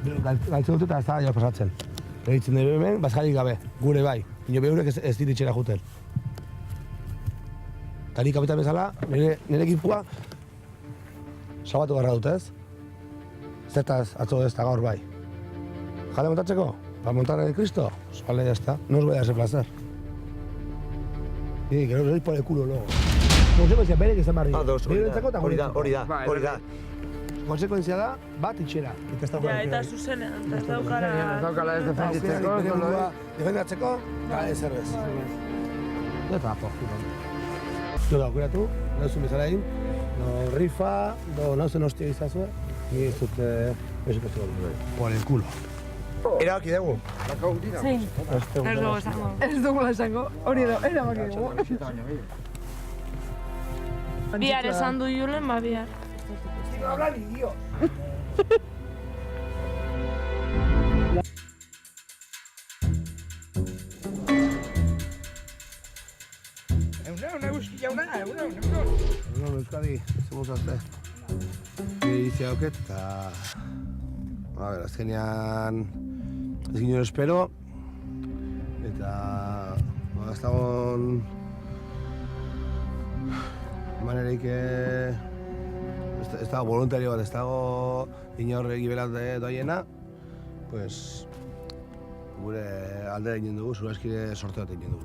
galtzen dute eta ez da jo pasatzen. Egitzen dugu hemen, bazkarik gabe, gure bai. Ino behurek ez diritxera juten. Eta ni kapitan bezala, nire ekipua sabatu garra dut ez. Zertaz atzo ez da gaur bai. Jale montatzeko? Para montar el Cristo? Pues vale, ya está. No os voy a dar ese placer. Sí, que no os doy por el culo luego. Konsecuentzia bere izan barri. Hori da. Konsecuentzia da, bat itxera. Ja, eta zuzenean, ez daukara... Ez daukala ez defenditzeko, defendatzeko, ez zerbez. Eta, jo da, aukeratu, nauzun bezala egin, rifa, nauzen hostia izazue, ni ez dut, por el culo. Erabaki dugu. Zein? Ez dugu esango. Hori da, erabaki dugu. Bihar esan du Julen, ba bihar. No habla ni Dios. Euskadi, zemuz azte. Edizia auket, eta... A ver, azkenean... Ez ginen espero. Eta... Ez dagoen... Manerik... Ez dago voluntario bat, ez dago inor gibelat doaiena, pues gure aldera egin dugu, zure eskire sorte bat egin dugu.